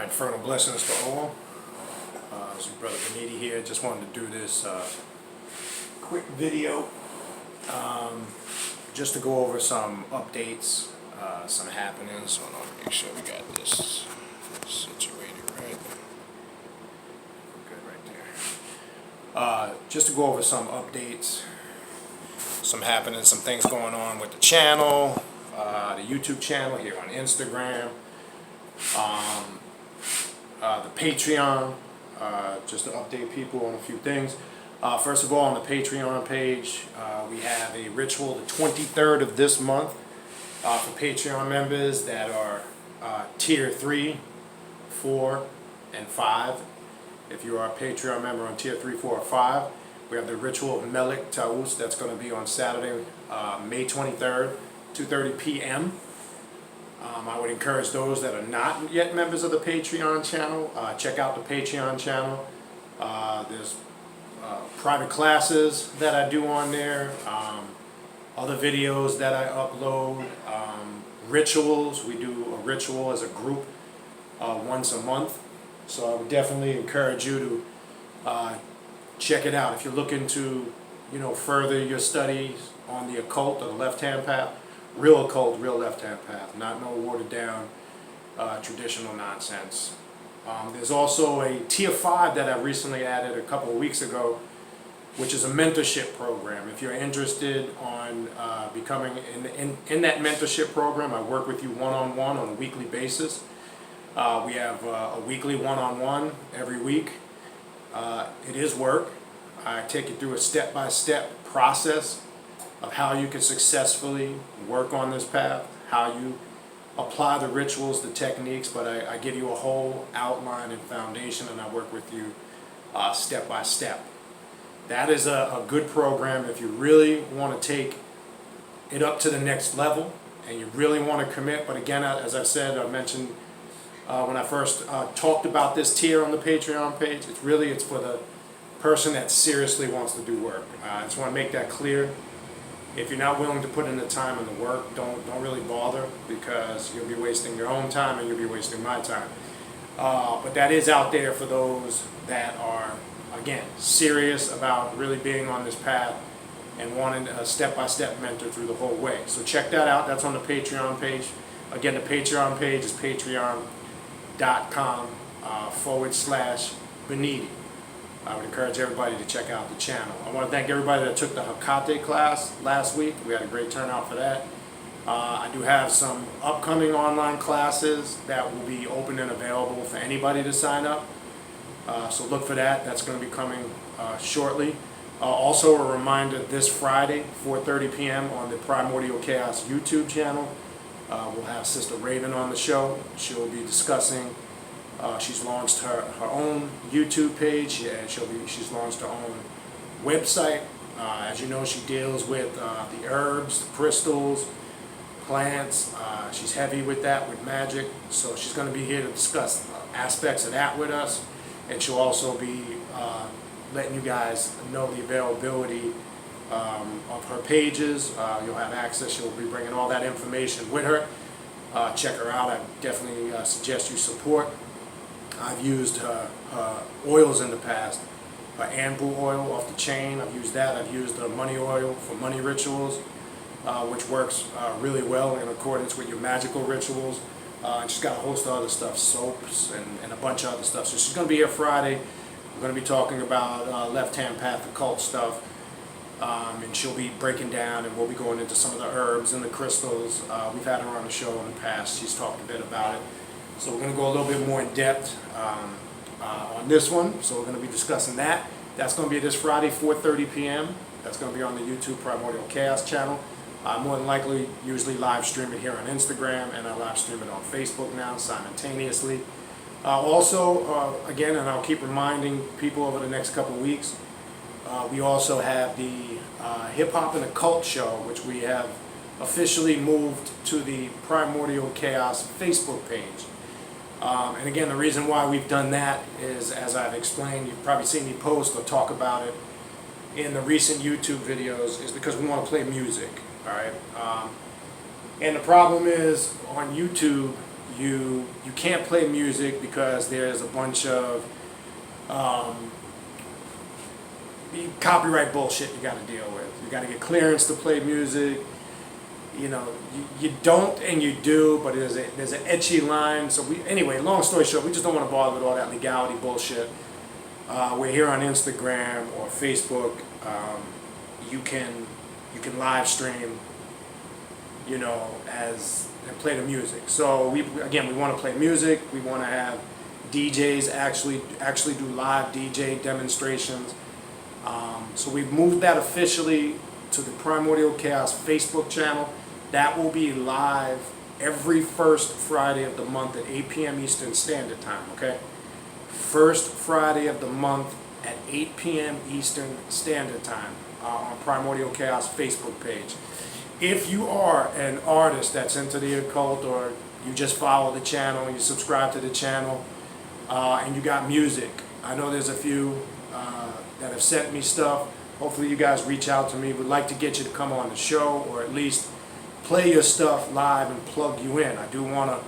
Infernal blessings to all. This is your brother Beniti here. Just wanted to do this quick video just to go over some updates, some happenings. Hold on, make sure we got this situated right. Good right there. Just to go over some updates, some happenings, some things going on with the channel, the YouTube channel here on Instagram. The Patreon, just to update people on a few things. First of all, on the Patreon page, we have a ritual the 23rd of this month for Patreon members that are tier 3, 4, and 5. If you are a Patreon member on tier 3, 4, or 5, we have the ritual of Melik Taus. That's going to be on Saturday, May 23rd, 2:30 p.m. I would encourage those that are not yet members of the Patreon channel, check out the Patreon channel. There's private classes that I do on there, other videos that I upload, rituals. We do a ritual as a group once a month. So I would definitely encourage you to check it out. If you're looking to, further your studies on the occult or the left-hand path, real occult, real left-hand path, not no watered-down traditional nonsense. There's also a tier 5 that I recently added a couple of weeks ago, which is a mentorship program. If you're interested on becoming in that mentorship program, I work with you one-on-one on a weekly basis. We have a weekly one-on-one every week. It is work. I take you through a step-by-step process of how you can successfully work on this path, how you apply the rituals, the techniques, but I give you a whole outline and foundation, and I work with you step by step. That is a good program if you really want to take it up to the next level and you really want to commit. But again, as I said, I mentioned when I first talked about this tier on the Patreon page, it's for the person that seriously wants to do work. I just want to make that clear. If you're not willing to put in the time and the work, don't really bother, because you'll be wasting your own time and you'll be wasting my time. But that is out there for those that are, again, serious about really being on this path and wanting a step-by-step mentor through the whole way. So check that out. That's on the Patreon page. Again, the Patreon page is patreon.com/Beniti. I would encourage everybody to check out the channel. I want to thank everybody that took the Occult class last week. We had a great turnout for that. I do have some upcoming online classes that will be open and available for anybody to sign up. So look for that. That's going to be coming shortly. Also a reminder, this Friday, 4:30 p.m. on the Primordial Chaos YouTube channel, we'll have Sister Raven on the show. She'll be discussing she's launched her own YouTube page, and she's launched her own website. As you know, she deals with the herbs, the crystals, plants. She's heavy with that, with magic. So she's going to be here to discuss aspects of that with us. And she'll also be letting you guys know the availability of her pages. You'll have access. She'll be bringing all that information with her. Check her out. I definitely suggest you support. I've used her oils in the past. Her Anbu oil off the chain, I've used that. I've used her money oil for money rituals, which works really well in accordance with your magical rituals. And she's got a host of other stuff, soaps and a bunch of other stuff. So she's going to be here Friday. We're going to be talking about left-hand path occult stuff. And she'll be breaking down, and we'll be going into some of the herbs and the crystals. We've had her on the show in the past. She's talked a bit about it. So we're going to go a little bit more in depth on this one. So we're going to be discussing that. That's going to be this Friday, 4:30 p.m. That's going to be on the YouTube Primordial Chaos channel. More than likely, usually live stream it here on Instagram, and I live stream it on Facebook now simultaneously. Also, again, and I'll keep reminding people over the next couple of weeks, we also have the Hip Hop and Occult show, which we have officially moved to the Primordial Chaos Facebook page. And again, the reason why we've done that is, as I've explained, you've probably seen me post or talk about it in the recent YouTube videos, is because we want to play music. All right. And the problem is, on YouTube, you can't play music because there's a bunch of copyright bullshit you got to deal with. You got to get clearance to play music. You know, you don't and you do, but there's an etchy line. So anyway, long story short, we just don't want to bother with all that legality bullshit. We're here on Instagram or Facebook. You can live stream, you know, and play the music. So we want to play music. We want to have DJs actually do live DJ demonstrations. So we've moved that officially to the Primordial Chaos Facebook channel. That will be live every first Friday of the month at 8 p.m. Eastern Standard Time, okay? First Friday of the month at 8 p.m. Eastern Standard Time on Primordial Chaos Facebook page. If you are an artist that's into the occult, or you just follow the channel, you subscribe to the channel, and you got music, I know there's a few that have sent me stuff. Hopefully you guys reach out to me. We'd like to get you to come on the show, or at least play your stuff live and plug you in. I do want to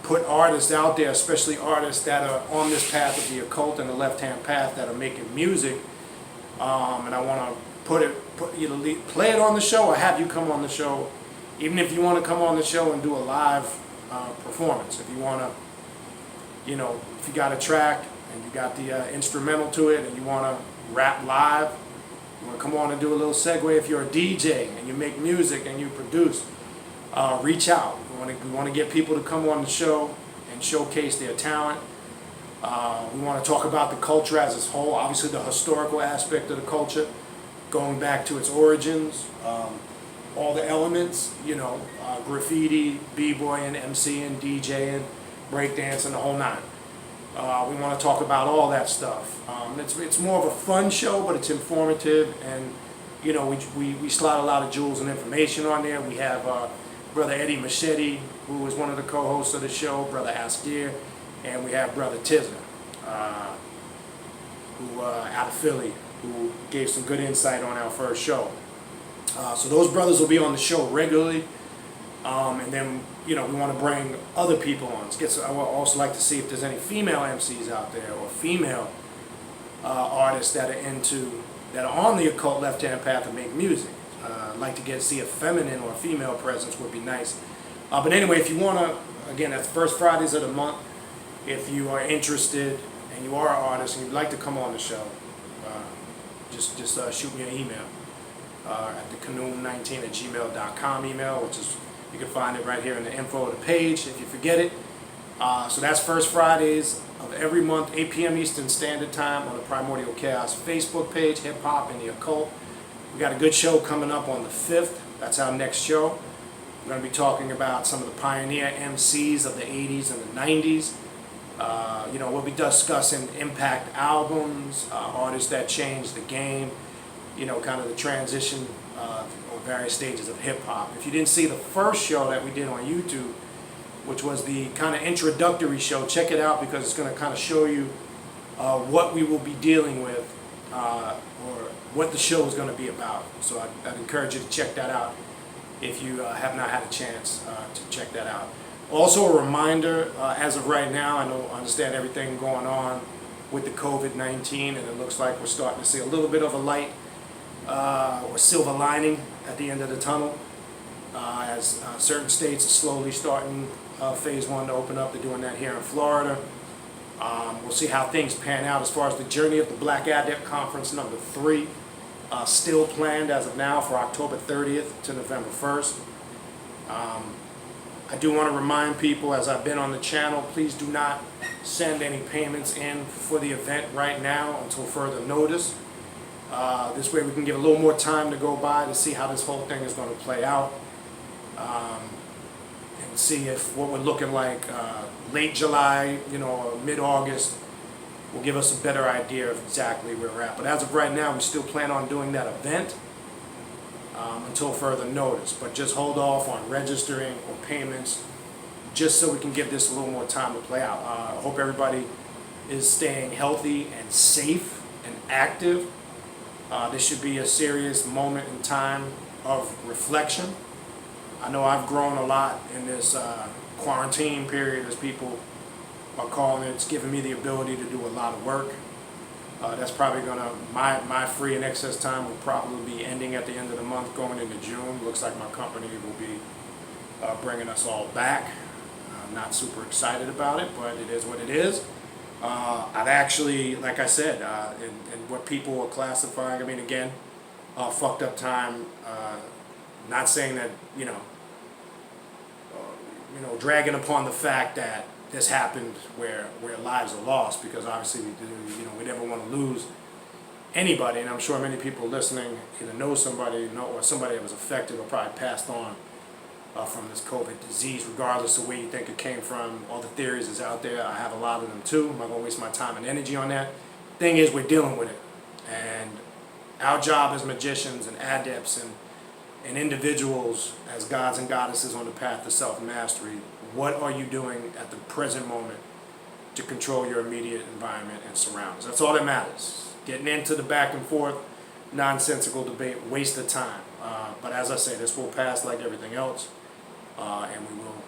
put artists out there, especially artists that are on this path of the occult and the left-hand path that are making music. And I want to play it on the show, or have you come on the show. Even if you want to come on the show and do a live performance. If you want to, you know, if you got a track and you got the instrumental to it and you want to rap live, you want to come on and do a little segue. If you're a DJ and you make music and you produce, reach out. We want to get people to come on the show and showcase their talent. We want to talk about the culture as a whole, obviously the historical aspect of the culture, going back to its origins, all the elements, you know, graffiti, b-boying, MCing, DJing, breakdancing, the whole nine. We want to talk about all that stuff. It's more of a fun show, but it's informative, and you know, we slide a lot of jewels and information on there. We have Brother Eddie Machete, who is one of the co-hosts of the show, Brother Askir, and we have Brother Tizner, who out of Philly, who gave some good insight on our first show. So those brothers will be on the show regularly, and then, you know, we want to bring other people on. I would also like to see if there's any female MCs out there, or female artists that are on the occult left-hand path and make music. I'd like to see a feminine or a female presence would be nice. But anyway, if you want to, again, that's the first Fridays of the month. If you are interested and you are an artist and you'd like to come on the show, just shoot me an email at the canoom19@gmail.com email, which is, you can find it right here in the info of the page if you forget it. So that's first Fridays of every month, 8 p.m. Eastern Standard Time on the Primordial Chaos Facebook page, Hip Hop and the Occult. We got a good show coming up on the 5th. That's our next show. We're going to be talking about some of the pioneer MCs of the 80s and the 90s. You know, we'll be discussing impact albums, artists that changed the game, you know, kind of the transition or various stages of hip-hop. If you didn't see the first show that we did on YouTube, which was the kind of introductory show, check it out, because it's going to kind of show you what we will be dealing with, or what the show is going to be about. So I'd encourage you to check that out if you have not had a chance to check that out. Also a reminder, as of right now, I understand everything going on with the COVID-19, and it looks like we're starting to see a little bit of a light or silver lining at the end of the tunnel, as certain states are slowly starting phase 1 to open up. They're doing that here in Florida. We'll see how things pan out as far as the Journey of the Black Adept Conference number 3, still planned as of now for October 30th to November 1st. I do want to remind people, as I've been on the channel, please do not send any payments in for the event right now until further notice. This way we can give a little more time to go by to see how this whole thing is going to play out, and see if what we're looking like late July, you know, or mid-August will give us a better idea of exactly where we're at. But as of right now, we still plan on doing that event until further notice. But just hold off on registering or payments, just so we can give this a little more time to play out. I hope everybody is staying healthy and safe and active. This should be a serious moment in time of reflection. I know I've grown a lot in this quarantine period, as people are calling it. It's giving me the ability to do a lot of work. That's probably gonna, my free and excess time will probably be ending at the end of the month, going into June. Looks like my company will be bringing us all back. I'm not super excited about it, but it is what it is. I've actually, like I said, and what people are classifying, I mean, again, fucked up time, not saying that, dragging upon the fact that this happened where lives are lost, because obviously we never want to lose anybody, and I'm sure many people listening either know somebody, or somebody that was affected or probably passed on from this COVID disease, regardless of where you think it came from. All the theories is out there. I have a lot of them too. I'm not going to waste my time and energy on that. Thing is, we're dealing with it, and our job as magicians and adepts and individuals as gods and goddesses on the path to self-mastery, what are you doing at the present moment to control your immediate environment and surroundings? That's all that matters. Getting into the back and forth, nonsensical debate, waste of time. But as I say, this will pass like everything else, and we will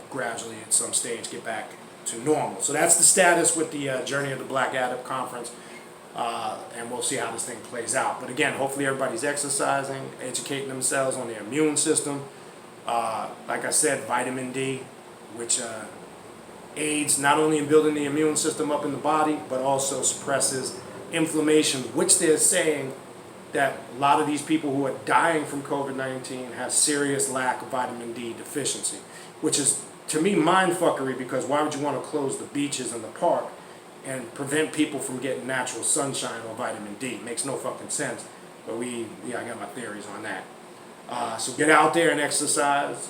gradually at some stage get back to normal. So that's the status with the Journey of the Black Adept Conference, and we'll see how this thing plays out. But again, hopefully everybody's exercising, educating themselves on their immune system. Like I said, vitamin D, which aids not only in building the immune system up in the body, but also suppresses inflammation, which they're saying that a lot of these people who are dying from COVID-19 have serious lack of vitamin D deficiency, which is, to me, mindfuckery, because why would you want to close the beaches and the park and prevent people from getting natural sunshine or vitamin D? It makes no fucking sense. But I got my theories on that. So get out there and exercise.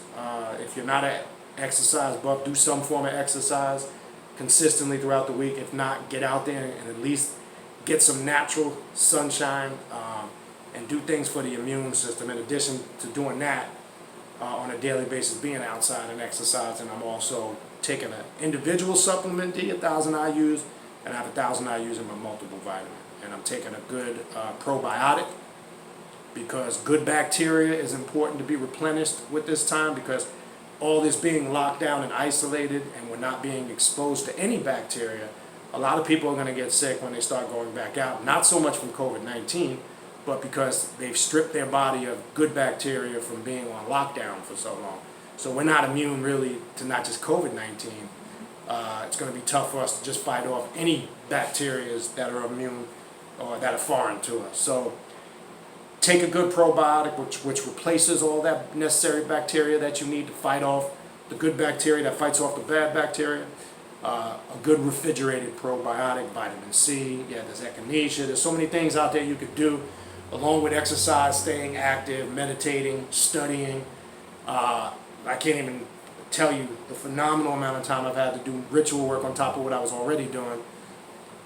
If you're not an exercise buff, do some form of exercise consistently throughout the week. If not, get out there and at least get some natural sunshine, and do things for the immune system. In addition to doing that on a daily basis, being outside and exercising, I'm also taking an individual supplement D, 1,000 IUs, and I have 1,000 IUs in my multiple vitamin. And I'm taking a good probiotic, because good bacteria is important to be replenished with this time, because all this being locked down and isolated and we're not being exposed to any bacteria, a lot of people are going to get sick when they start going back out. Not so much from COVID-19, but because they've stripped their body of good bacteria from being on lockdown for so long. So we're not immune really to not just COVID-19. It's going to be tough for us to just fight off any bacteria that are immune or that are foreign to us. So take a good probiotic which replaces all that necessary bacteria that you need to fight off the good bacteria that fights off the bad bacteria. A good refrigerated probiotic, vitamin C, there's echinacea. There's so many things out there you could do, along with exercise, staying active, meditating, studying. I can't even tell you the phenomenal amount of time I've had to do ritual work on top of what I was already doing.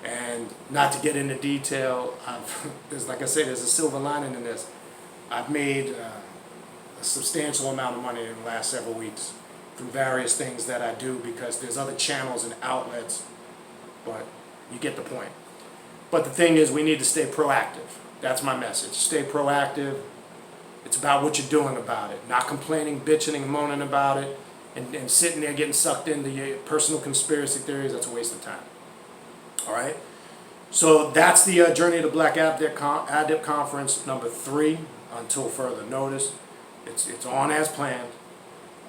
And not to get into detail, like I said, there's a silver lining in this. I've made a substantial amount of money in the last several weeks from various things that I do, because there's other channels and outlets, but you get the point. But the thing is, we need to stay proactive. That's my message. Stay proactive. It's about what you're doing about it. Not complaining, bitching, and moaning about it, and sitting there getting sucked into your personal conspiracy theories. That's a waste of time. All right? So that's the Journey of the Black Adept Conference number 3, until further notice. It's on as planned.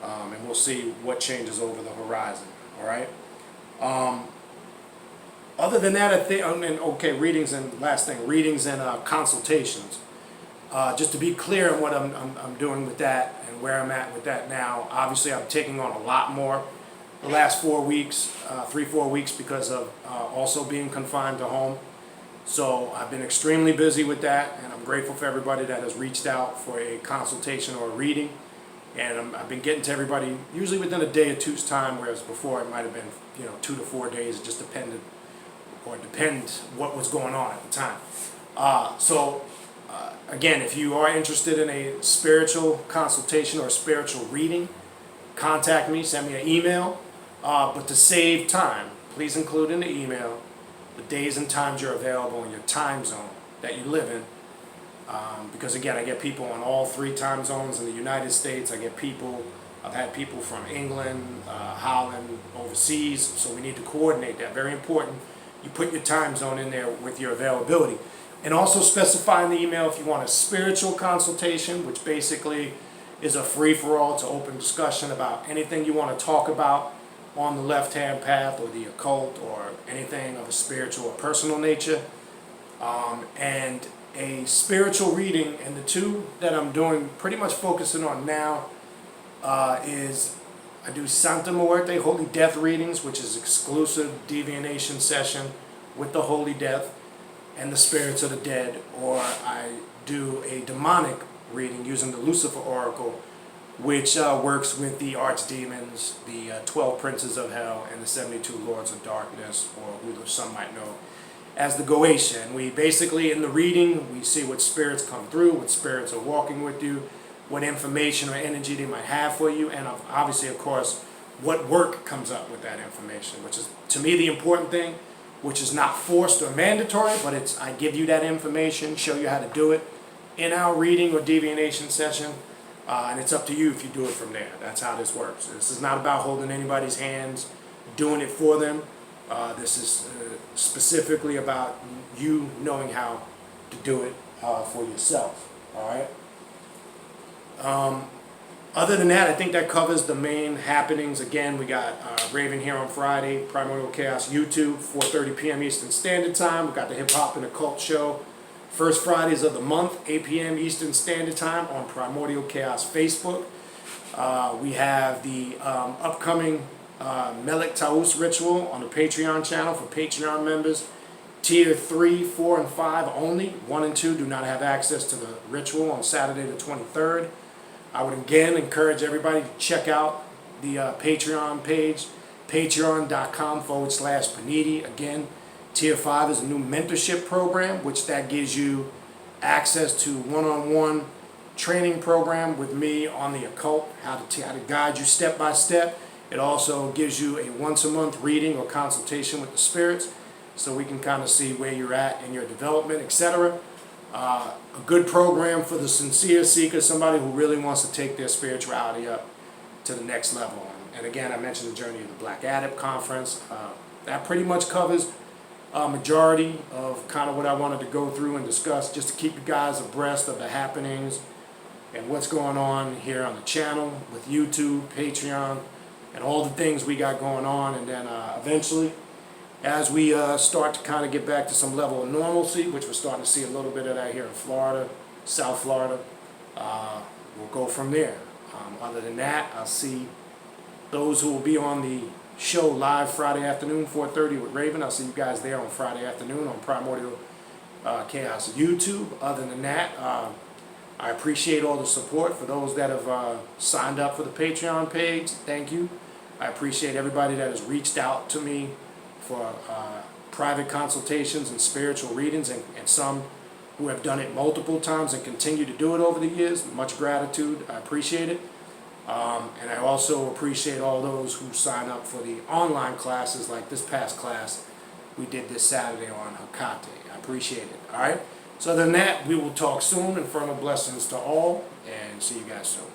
And we'll see what changes over the horizon. All right. Other than that, I think. Okay, readings and last thing, readings and consultations. Just to be clear on what I'm doing with that and where I'm at with that now. Obviously, I'm taking on a lot more the last 4 weeks, 3-4 weeks, because of also being confined to home. So I've been extremely busy with that, and I'm grateful for everybody that has reached out for a consultation or a reading. And I've been getting to everybody usually within a day or two's time, whereas before it might have been 2 to 4 days. It just depended what was going on at the time. Again, if you are interested in a spiritual consultation or a spiritual reading, contact me. Send me an email. But to save time, please include in the email the days and times you're available in your time zone that you live in. Because again, I get people on all 3 time zones in the United States. I get people I've had people from England, Holland, overseas, so we need to coordinate that. Very important. You put your time zone in there with your availability. And also specify in the email if you want a spiritual consultation, which basically is a free-for-all. It's an open discussion about anything you want to talk about on the left-hand path or the occult or anything of a spiritual or personal nature. And a spiritual reading, and the two that I'm doing, pretty much focusing on now, is I do Santa Muerte, Holy Death readings, which is exclusive divination session with the Holy Death and the spirits of the dead, or I do a demonic reading using the Lucifer Oracle, which works with the archdemons, the 12 princes of hell, and the 72 lords of darkness, or who some might know as the Goetia. And we basically, in the reading, we see what spirits come through, what spirits are walking with you, what information or energy they might have for you, and obviously, of course, what work comes up with that information, which is, to me, the important thing, which is not forced or mandatory, but it's I give you that information, show you how to do it in our reading or divination session, and it's up to you if you do it from there. That's how this works. This is not about holding anybody's hands, doing it for them. This is specifically about you knowing how to do it for yourself. All right. Other than that, I think that covers the main happenings. Again, we got Raven here on Friday, Primordial Chaos YouTube, 4:30 p.m. Eastern Standard Time. We got the Hip Hop and Occult Show, first Fridays of the month, 8 p.m. Eastern Standard Time on Primordial Chaos Facebook. We have the upcoming Melek Taus ritual on the Patreon channel for Patreon members. Tier 3, 4, and 5 only. 1 and 2 do not have access to the ritual on Saturday the 23rd. I would again encourage everybody to check out the Patreon page, patreon.com/Paniti. Again, Tier 5 is a new mentorship program, which that gives you access to one-on-one training program with me on the occult, how to guide you step by step. It also gives you a once-a-month reading or consultation with the spirits, so we can kind of see where you're at in your development, etc. A good program for the sincere seeker, somebody who really wants to take their spirituality up to the next level. And again, I mentioned the Journey of the Black Adept Conference. That pretty much covers a majority of kind of what I wanted to go through and discuss, just to keep you guys abreast of the happenings and what's going on here on the channel with YouTube, Patreon, and all the things we got going on. And then eventually, as we start to kind of get back to some level of normalcy, which we're starting to see a little bit of that here in Florida, South Florida, we'll go from there. Other than that, I'll see those who will be on the show live Friday afternoon, 4:30 with Raven. I'll see you guys there on Friday afternoon on Primordial Chaos YouTube. Other than that, I appreciate all the support for those that have signed up for the Patreon page. Thank you. I appreciate everybody that has reached out to me for private consultations and spiritual readings, and some who have done it multiple times and continue to do it over the years. Much gratitude. I appreciate it. And I also appreciate all those who sign up for the online classes, like this past class we did this Saturday on Occult. I appreciate it. All right. So other than that, we will talk soon. Infernal blessings to all, and see you guys soon.